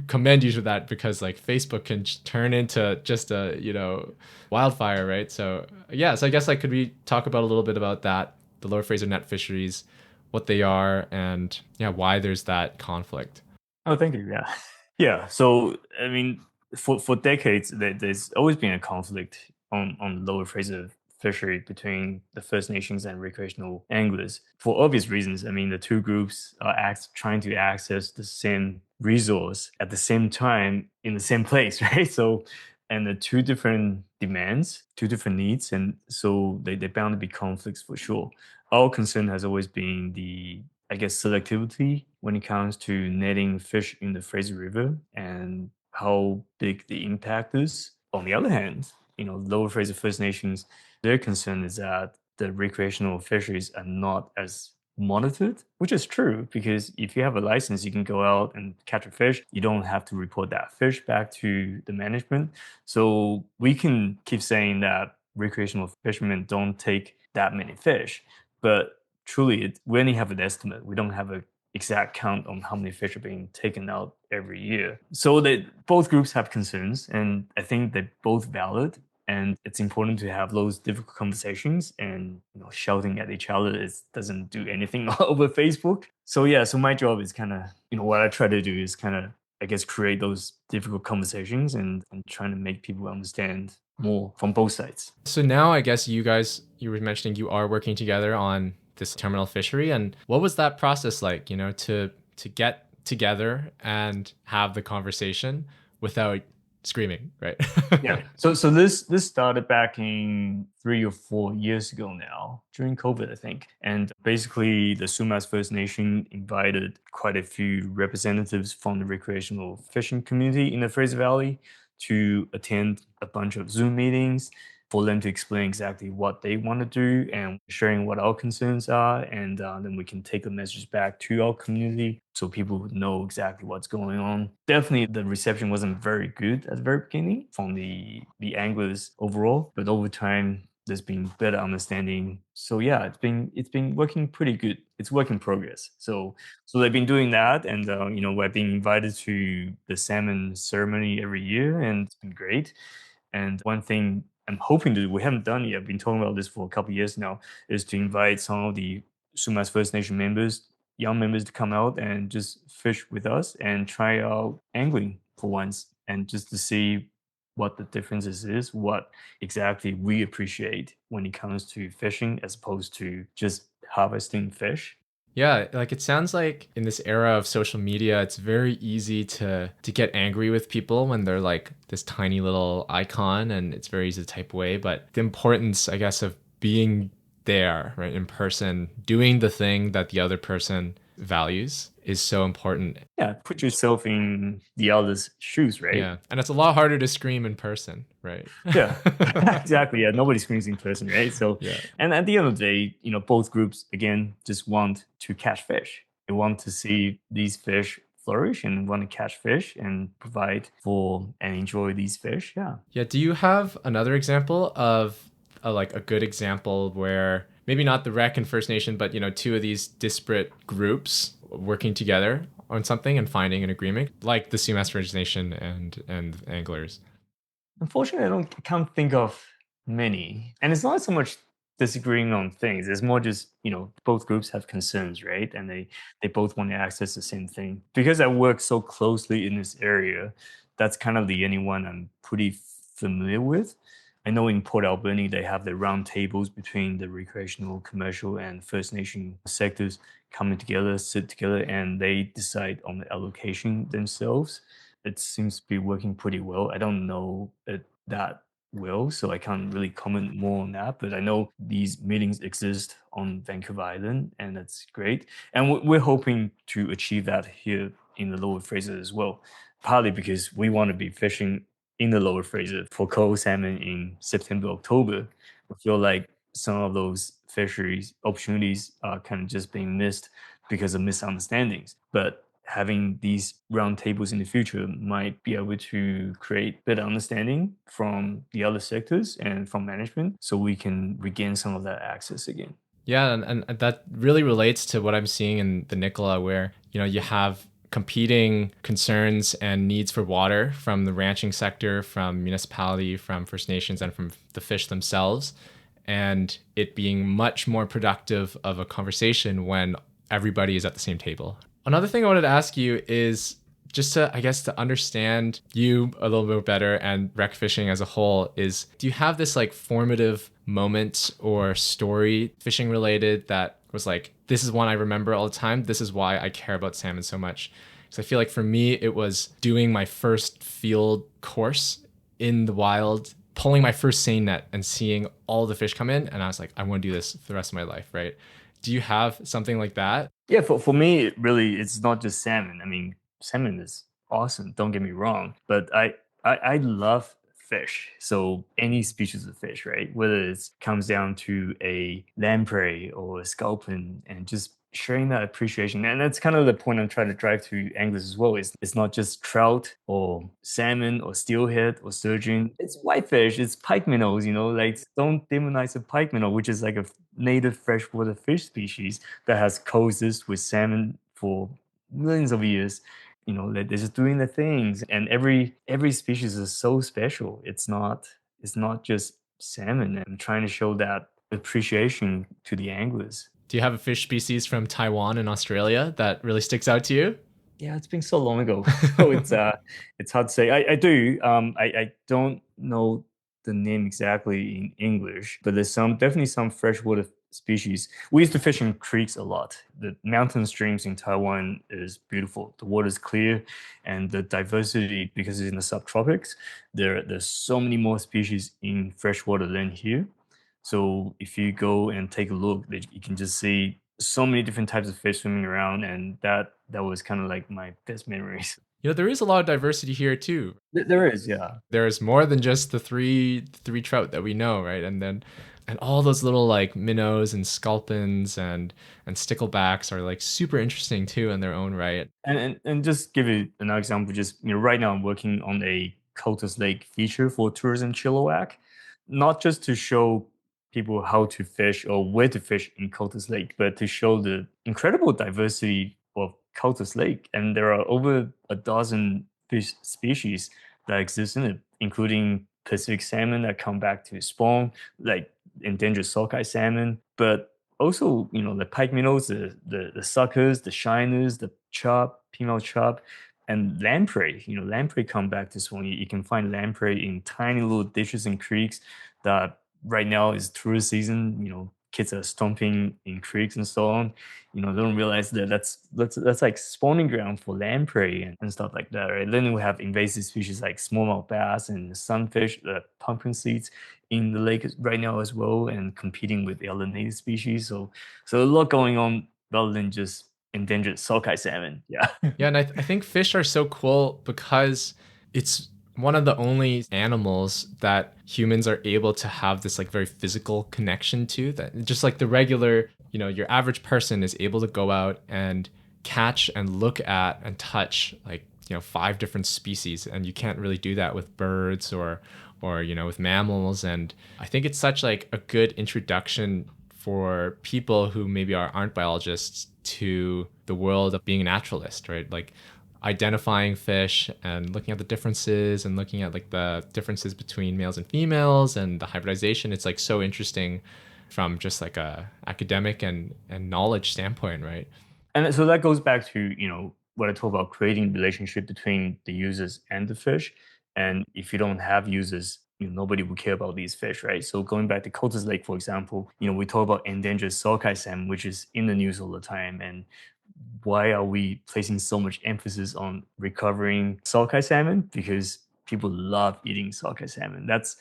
commend you for that, because like Facebook can turn into just a, wildfire, right? So yeah, so I guess like, could we talk about a little bit about that, the Lower Fraser net fisheries, what they are, and yeah, why there's that conflict? Oh, thank you. Yeah. Yeah. So, I mean, for decades, there's always been a conflict on Lower Fraser fishery between the First Nations and recreational anglers for obvious reasons. I mean, the two groups are trying to access the same resource at the same time in the same place, right? So, and the two different demands, two different needs, and so they bound to be conflicts for sure. Our concern has always been the I guess, selectivity when it comes to netting fish in the Fraser River and how big the impact is. On the other hand, Lower Fraser First Nations, their concern is that the recreational fisheries are not as monitored, which is true because if you have a license, you can go out and catch a fish. You don't have to report that fish back to the management. So we can keep saying that recreational fishermen don't take that many fish, but truly, we only have an estimate. We don't have an exact count on how many fish are being taken out every year. So that both groups have concerns, and I think they're both valid. And it's important to have those difficult conversations. And shouting at each other doesn't do anything over Facebook. So yeah, so my job is kind of what I try to do is kind of I guess create those difficult conversations and trying to make people understand more from both sides. So now I guess you guys, you were mentioning you are working together on this terminal fishery. And what was that process like, to get together and have the conversation without screaming, right? Yeah. So this started back in 3 or 4 years ago now, during COVID, I think. And basically the Sumas First Nation invited quite a few representatives from the recreational fishing community in the Fraser Valley to attend a bunch of Zoom meetings for them to explain exactly what they want to do and sharing what our concerns are. And then we can take the message back to our community so people would know exactly what's going on. Definitely the reception wasn't very good at the very beginning from the anglers overall, but over time there's been better understanding. So yeah, it's been working pretty good. It's work in progress. So they've been doing that, and we're being invited to the salmon ceremony every year, and it's been great. And one thing I'm hoping to do, we haven't done yet, I've been talking about this for a couple of years now, is to invite some of the Sumas First Nation members, young members, to come out and just fish with us and try out angling for once and just to see what the differences is, what exactly we appreciate when it comes to fishing as opposed to just harvesting fish. Yeah, like it sounds like in this era of social media, it's very easy to get angry with people when they're like this tiny little icon, and it's very easy to type away. But the importance, I guess, of being there, right, in person, doing the thing that the other person values is so important. Yeah, put yourself in the other's shoes, right? Yeah. And it's a lot harder to scream in person, right? Yeah, exactly. Yeah, nobody screams in person, right? So, Yeah. and at the end of the day, both groups again just want to catch fish. They want to see these fish flourish and want to catch fish and provide for and enjoy these fish. Yeah. Yeah. Do you have another example of like a good example where maybe not the Rec and First Nation, but two of these disparate groups working together on something and finding an agreement, like the Sumas First Nation and anglers? Unfortunately, I can't think of many. And it's not so much disagreeing on things. It's more just, both groups have concerns, right? And they both want to access the same thing. Because I work so closely in this area, that's kind of the only one I'm pretty familiar with. I know in Port Alberni, they have the round tables between the recreational, commercial, and First Nation sectors coming together, sit together, and they decide on the allocation themselves. It seems to be working pretty well. I don't know it that well, so I can't really comment more on that. But I know these meetings exist on Vancouver Island, and that's great. And we're hoping to achieve that here in the Lower Fraser as well, partly because we want to be fishing in the Lower Fraser for coho salmon in September, October. I feel like some of those fisheries opportunities are kind of just being missed because of misunderstandings. But having these round tables in the future might be able to create better understanding from the other sectors and from management so we can regain some of that access again. Yeah, and that really relates to what I'm seeing in the Nicola, where you have competing concerns and needs for water from the ranching sector, from municipality, from First Nations, and from the fish themselves, and it being much more productive of a conversation when everybody is at the same table. Another thing I wanted to ask you is just to understand you a little bit better and rec fishing as a whole is, do you have this like formative moment or story fishing related that was like, this is one I remember all the time. This is why I care about salmon so much. So I feel like for me, it was doing my first field course in the wild, pulling my first seine net and seeing all the fish come in. And I was like, I want to do this for the rest of my life, right? Do you have something like that? Yeah, for me, really, it's not just salmon. I mean, salmon is awesome. Don't get me wrong, but I love fish. So any species of fish, right? Whether it comes down to a lamprey or a sculpin, and just sharing that appreciation. And that's kind of the point I'm trying to drive to anglers as well. Is it's not just trout or salmon or steelhead or sturgeon. It's whitefish. It's pike minnows. Like don't demonize a pike minnow, which is like a native freshwater fish species that has coexisted with salmon for millions of years. They're just doing the things, and every species is so special. It's not just salmon. I'm trying to show that appreciation to the anglers. Do you have a fish species from Taiwan and Australia that really sticks out to you? Yeah, it's been so long ago, so it's hard to say. I do. I don't know the name exactly in English, but there's definitely some freshwater species. We used to fish in creeks a lot. The mountain streams in Taiwan is beautiful. The water is clear, and the diversity, because it's in the subtropics, there's so many more species in freshwater than here. So if you go and take a look, you can just see so many different types of fish swimming around, and that was kind of like my best memories. There is a lot of diversity here too. There is, yeah. There's more than just the three trout that we know, right? And all those little like minnows and sculpins and sticklebacks are like super interesting too in their own right. And just give you another example, just right now I'm working on a Cultus Lake feature for Tourism Chilliwack, not just to show people how to fish or where to fish in Cultus Lake, but to show the incredible diversity of Cultus Lake. And there are over a dozen fish species that exist in it, including Pacific salmon that come back to spawn, like endangered sockeye salmon, but also, the pike minnows, the suckers, the shiners, the chub, female chub, and lamprey. Lamprey come back to spawn. You can find lamprey in tiny little ditches and creeks that right now is tourist season. Kids are stomping in creeks and so on. They don't realize that that's like spawning ground for lamprey and stuff like that, right? Then we have invasive species like smallmouth bass and sunfish, the pumpkin seeds in the lake right now as well, and competing with the other native species. So a lot going on rather than just endangered sockeye salmon. Yeah. Yeah, and I think fish are so cool because it's one of the only animals that humans are able to have this like very physical connection to, that just like the regular, your average person is able to go out and catch and look at and touch like, 5 different species, and you can't really do that with birds or with mammals. And I think it's such like a good introduction for people who maybe aren't biologists to the world of being a naturalist, right? Like identifying fish and looking at the differences and looking at like the differences between males and females and the hybridization. It's like so interesting from just like a academic and knowledge standpoint, right? And so that goes back to, what I talk about, creating relationship between the users and the fish. And if you don't have users, nobody will care about these fish, right? So going back to Cultus Lake, for example, we talk about endangered sockeye salmon, which is in the news all the time. And why are we placing so much emphasis on recovering sockeye salmon? Because people love eating sockeye salmon. That's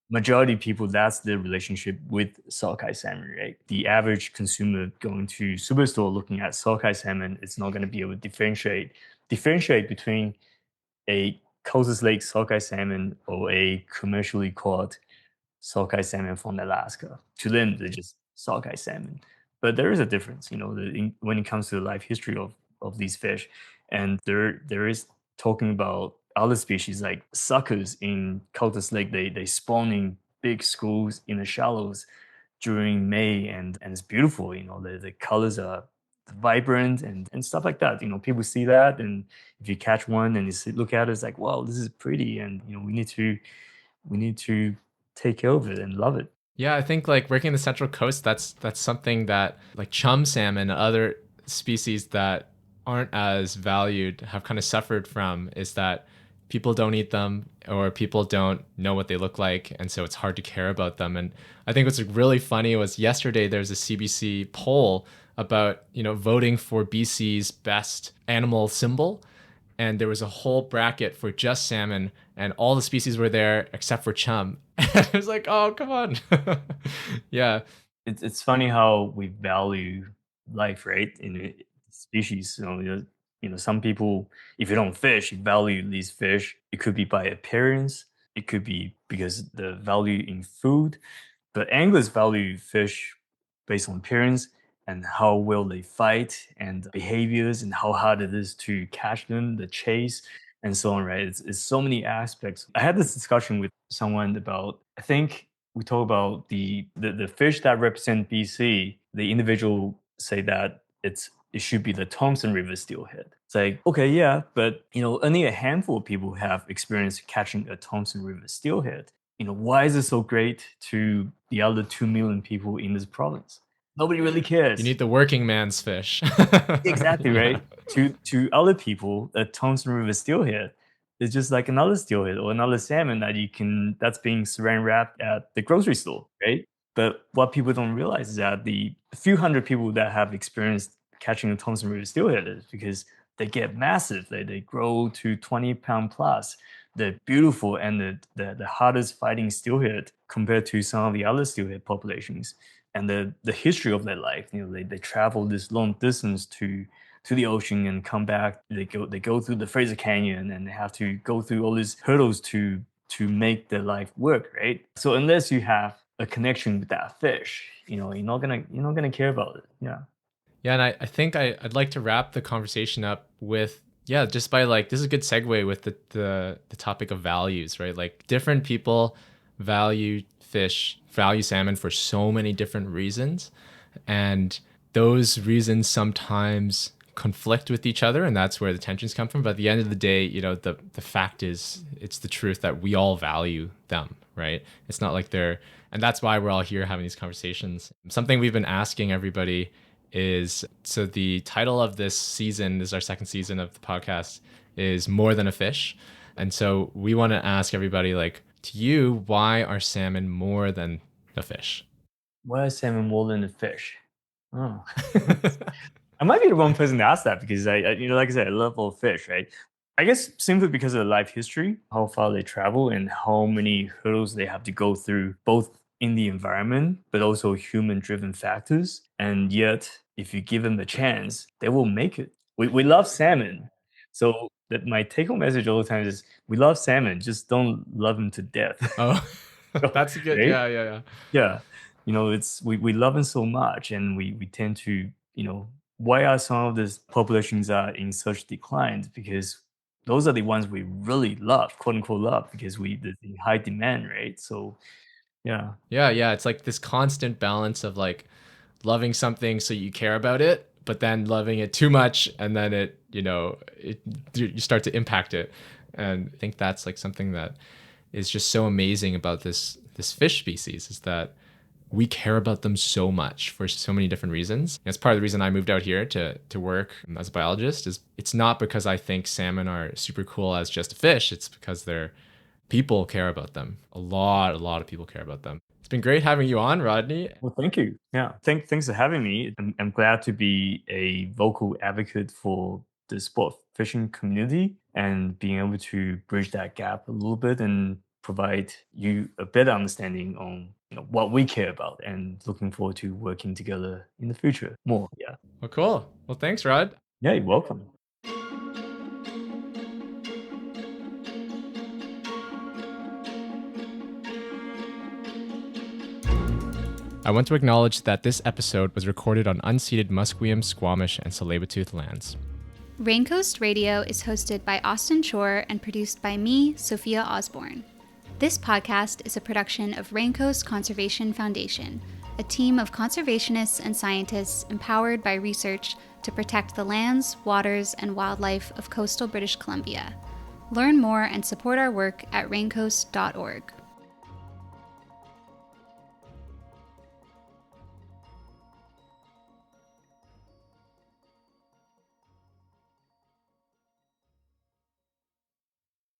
majority of people, that's their relationship with sockeye salmon, right? The average consumer going to superstore looking at sockeye salmon is not going to be able to differentiate between a Cultus Lake sockeye salmon or a commercially caught sockeye salmon from Alaska. To them, they're just sockeye salmon. But there is a difference, when it comes to the life history of these fish. And there is talking about other species like suckers in Cultus Lake. They spawn in big schools in the shallows during May, and it's beautiful. The colors are vibrant and stuff like that. People see that, and if you catch one and look at it, it's like, wow, this is pretty, and we need to take care of it and love it. Yeah, I think like working the Central Coast, that's something that like chum salmon and other species that aren't as valued have kind of suffered from, is that people don't eat them or people don't know what they look like, and so it's hard to care about them. And I think what's really funny was yesterday there's a CBC poll about voting for BC's best animal symbol, and there was a whole bracket for just salmon, and all the species were there except for chum. It was like, oh, come on. Yeah. it's funny how we value life, right? In a species. So, some people, if you don't fish, you value these fish. It could be by appearance. It could be because the value in food. But anglers value fish based on appearance and how well they fight and behaviors and how hard it is to catch them, the chase, and so on, right? It's so many aspects. I had this discussion with someone about, I think we talk about the fish that represent BC. The individual say that it should be the Thompson River steelhead. It's like, okay, yeah, but only a handful of people have experienced catching a Thompson River steelhead. Why is it so great to the other 2 million people in this province? Nobody really You cares. need the working man's fish. Exactly, Yeah. right? To other people, a Thompson River steelhead is just like another steelhead or another salmon that's being saran wrapped at the grocery store, right? But what people don't realize is that the few hundred people that have experienced catching a Thompson River steelhead is because they get massive. They grow to 20-pound plus. They're beautiful and the hardest fighting steelhead compared to some of the other steelhead populations. And the history of their life, they travel this long distance to the ocean and come back. They go through the Fraser Canyon and they have to go through all these hurdles to make their life work, right? So unless you have a connection with that fish, you're not gonna care about it. Yeah. Yeah, and I think I'd like to wrap the conversation up with, yeah, just by like, this is a good segue with the topic of values, right? Like different people value fish, value salmon for so many different reasons. And those reasons sometimes conflict with each other, and that's where the tensions come from. But at the end of the day, the fact is, it's the truth that we all value them, right? It's not like and that's why we're all here having these conversations. Something we've been asking everybody is, so the title of this season, this is our second season of the podcast, is More Than a Fish. And so we want to ask everybody, like, to you, why are salmon more than a fish? Why is salmon more than a fish? Oh, I might be the wrong person to ask that because like I said, I love all fish, right? I guess simply because of the life history, how far they travel, and how many hurdles they have to go through, both in the environment, but also human-driven factors. And yet, if you give them a chance, they will make it. We love salmon, so that my take-home message all the time is: we love salmon, just don't love them to death, Oh, that's a good. right? Yeah, yeah, yeah. Yeah, it's we love them so much, and we tend to, why are some of these populations are in such decline? Because those are the ones we really love, quote unquote love, because there's in high demand, right? So yeah. Yeah, yeah. It's like this constant balance of like loving something so you care about it, but then loving it too much, and then you start to impact it. And I think that's like something that is just so amazing about this fish species, is that we care about them so much for so many different reasons. That's part of the reason I moved out here to work as a biologist. Is it's not because I think salmon are super cool as just a fish. It's because people care about them. A lot of people care about them. It's been great having you on, Rodney. Well, thank you. Yeah, thanks for having me. I'm glad to be a vocal advocate for the sport fishing community and being able to bridge that gap a little bit and provide you a better understanding on what we care about, and looking forward to working together in the future more. Yeah. Well, cool. Well, thanks, Rod. Yeah, you're welcome. I want to acknowledge that this episode was recorded on unceded Musqueam, Squamish, and Tsleil-Waututh lands. Raincoast Radio is hosted by Austin Chor and produced by me, Sophia Osborne. This podcast is a production of Raincoast Conservation Foundation, a team of conservationists and scientists empowered by research to protect the lands, waters, and wildlife of coastal British Columbia. Learn more and support our work at raincoast.org.